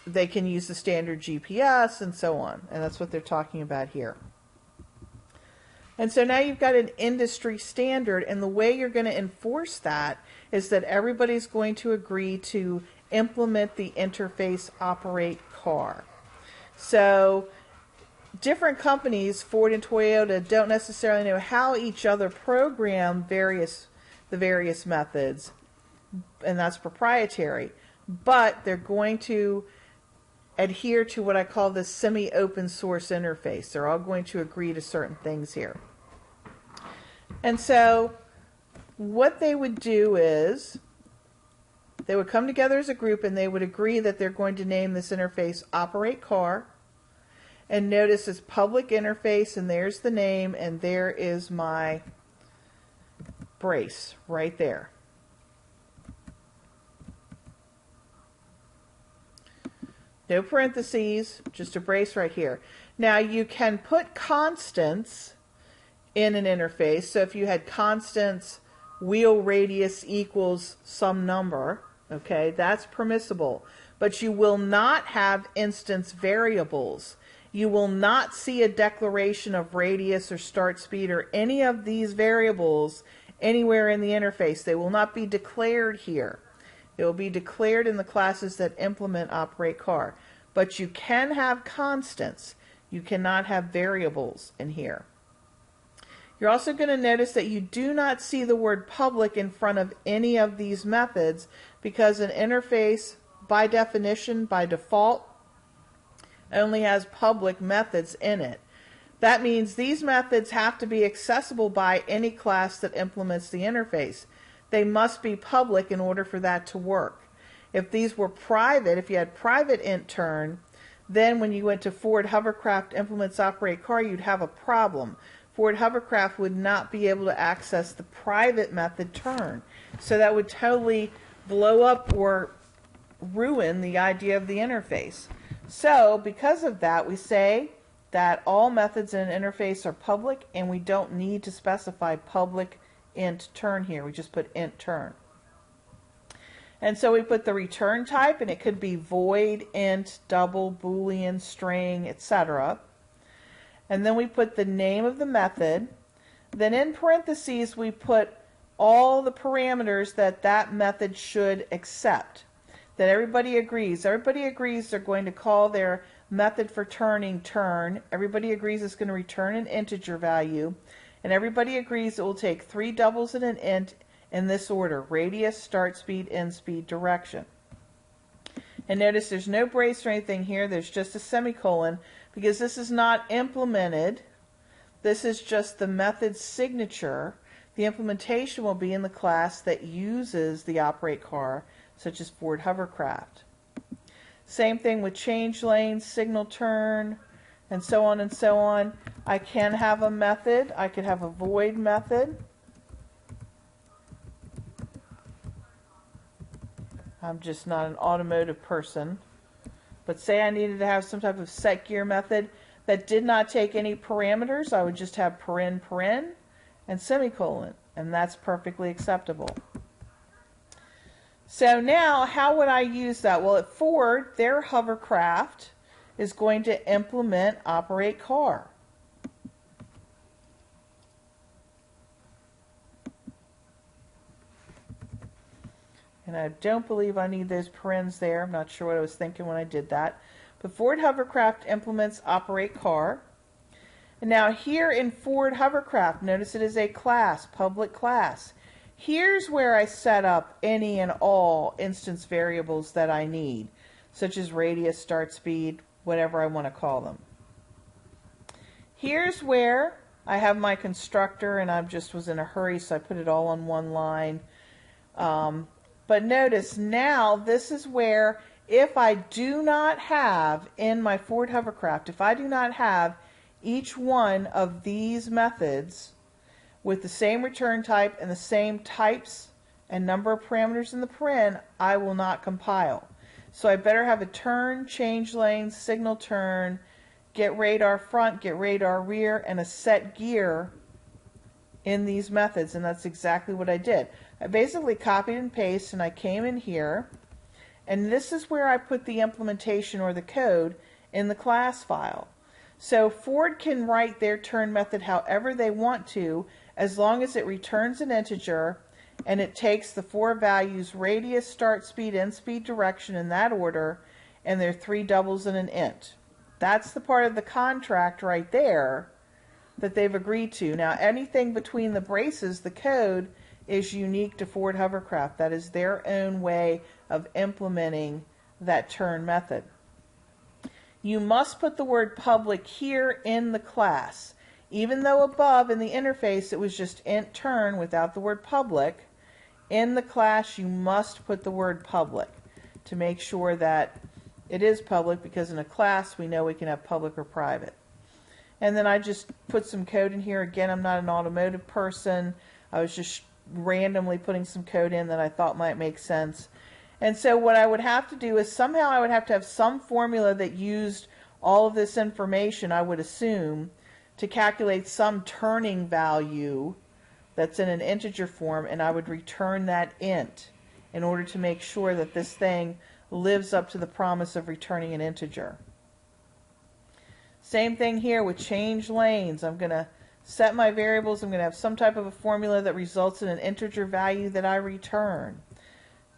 They can use the standard GPS and so on. And that's what they're talking about here. And so now you've got an industry standard, and the way you're going to enforce that is that everybody's going to agree to implement the interface operate car. So different companies, Ford and Toyota, don't necessarily know how each other program the various methods, and that's proprietary. But they're going to adhere to what I call the semi-open source interface. They're all going to agree to certain things here. And so what they would do is they would come together as a group and they would agree that they're going to name this interface operate car. And notice it's public interface, and there's the name, and there is my brace right there. No parentheses, just a brace right here. Now you can put constants in an interface. So if you had constants wheel radius equals some number, okay, that's permissible. But you will not have instance variables. You will not see a declaration of radius or start speed or any of these variables anywhere in the interface. They will not be declared here. It will be declared in the classes that implement operate car. But you can have constants. You cannot have variables in here. You're also going to notice that you do not see the word public in front of any of these methods, because an interface, by definition, by default, only has public methods in it. That means these methods have to be accessible by any class that implements the interface. They must be public in order for that to work. If these were private, if you had private int_turn, then when you went to Ford Hovercraft implements operate car, you'd have a problem. Ford Hovercraft would not be able to access the private method turn. So that would totally blow up or ruin the idea of the interface. So because of that, we say that all methods in an interface are public, and we don't need to specify public int_turn here. We just put int_turn. And so we put the return type, and it could be void, int, double, boolean, string, etc. And then we put the name of the method. Then in parentheses we put all the parameters that that method should accept, that everybody agrees. Everybody agrees they're going to call their method for turning turn. Everybody agrees it's going to return an integer value. And everybody agrees it will take 3 doubles and an int in this order: radius, start speed, end speed, direction. And notice there's no brace or anything here. There's just a semicolon, because this is not implemented. This is just the method's signature. The implementation will be in the class that uses the operate car, such as Ford Hovercraft. Same thing with change lanes, signal turn, and so on and so on. I can have a method. I could have a void method. I'm just not an automotive person. But say I needed to have some type of set gear method that did not take any parameters. I would just have paren, and semicolon, and that's perfectly acceptable. So now, how would I use that? Well, at Ford, their hovercraft is going to implement operate car. And I don't believe I need those parens there. I'm not sure what I was thinking when I did that. But Ford Hovercraft implements operate car. And now here in Ford Hovercraft, notice it is a class, public class. Here's where I set up any and all instance variables that I need, such as radius, start speed, whatever I want to call them. Here's where I have my constructor, and I just was in a hurry, so I put it all on one line. But notice now this is where, if I do not have in my Ford Hovercraft, if I do not have each one of these methods with the same return type and the same types and number of parameters in the paren, I will not compile. So I better have a turn, change lanes, signal turn, get radar front, get radar rear, and a set gear in these methods, and that's exactly what I did. I basically copied and pasted, and I came in here, and this is where I put the implementation or the code in the class file. So Ford can write their turn method however they want to, as long as it returns an integer and it takes the 4 values: radius, start speed, end speed, direction, in that order, and there are 3 doubles and an int. That's the part of the contract right there that they've agreed to. Now, anything between the braces, the code is unique to Ford Hovercraft. That is their own way of implementing that turn method. You must put the word public here in the class. Even though above in the interface it was just int turn without the word public, in the class you must put the word public to make sure that it is public, because in a class we know we can have public or private. And then I just put some code in here. Again, I'm not an automotive person. I was just randomly putting some code in that I thought might make sense. And so what I would have to do is somehow I would have to have some formula that used all of this information, I would assume, to calculate some turning value that's in an integer form, and I would return that int in order to make sure that this thing lives up to the promise of returning an integer. Same thing here with change lanes. I'm going to set my variables. I'm going to have some type of a formula that results in an integer value that I return.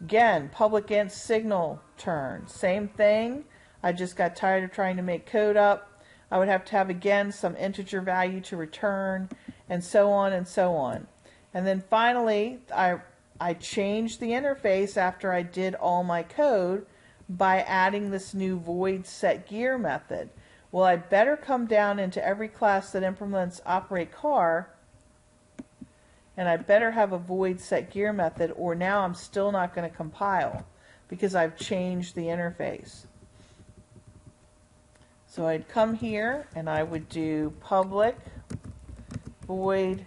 Again, public int signal turn. Same thing. I just got tired of trying to make code up. I would have to have, again, some integer value to return, and so on and so on. And then finally, I changed the interface after I did all my code by adding this new void setGear method. Well, I better come down into every class that implements operate car, and I better have a void setGear method, or now I'm still not going to compile because I've changed the interface. So I'd come here and I would do public void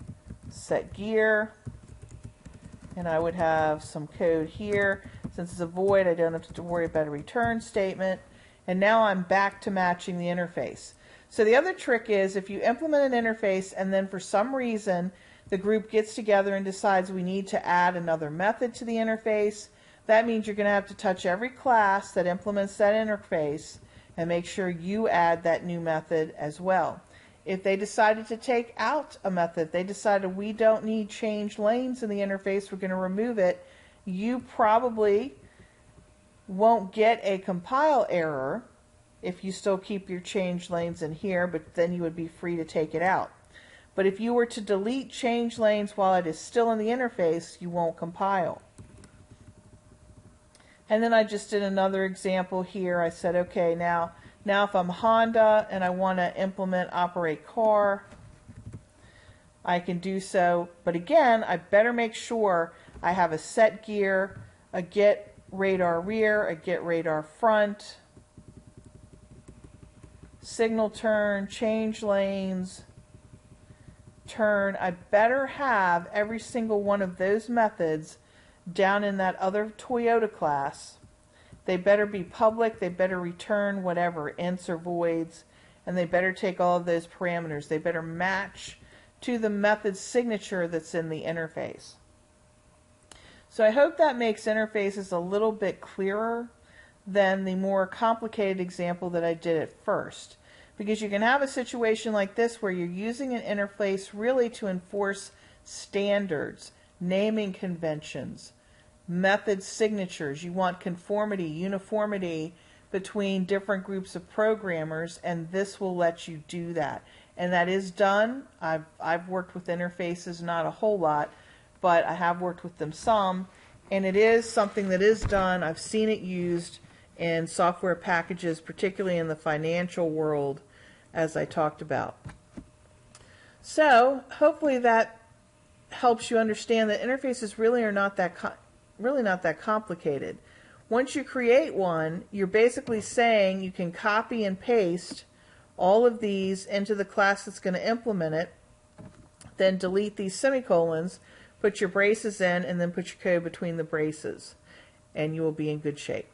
setGear, and I would have some code here. Since it's a void, I don't have to worry about a return statement. And now I'm back to matching the interface. So the other trick is, if you implement an interface and then for some reason the group gets together and decides we need to add another method to the interface, that means you're going to have to touch every class that implements that interface and make sure you add that new method as well. If they decided to take out a method, they decided we don't need change lanes in the interface, we're going to remove it, you probably won't get a compile error if you still keep your change lanes in here, but then you would be free to take it out. But if you were to delete change lanes while it is still in the interface, you won't compile. And then I just did another example here. I said, okay, now if I'm Honda and I want to implement operate car, I can do so. But again, I better make sure I have a set gear, a get radar rear, a get radar front, signal turn, change lanes, turn. I better have every single one of those methods down in that other Toyota class. They better be public, they better return whatever, ints or voids, and they better take all of those parameters. They better match to the method signature that's in the interface. So I hope that makes interfaces a little bit clearer than the more complicated example that I did at first. Because you can have a situation like this where you're using an interface really to enforce standards, naming conventions, method signatures. You want conformity, uniformity between different groups of programmers, and this will let you do that. And that is done. I've worked with interfaces, not a whole lot, but I have worked with them some, and it is something that is done. I've seen it used in software packages, particularly in the financial world, as I talked about. So hopefully that helps you understand that interfaces really are not that complicated. Once you create one, you're basically saying you can copy and paste all of these into the class that's going to implement it, then delete these semicolons, put your braces in, and then put your code between the braces, and you will be in good shape.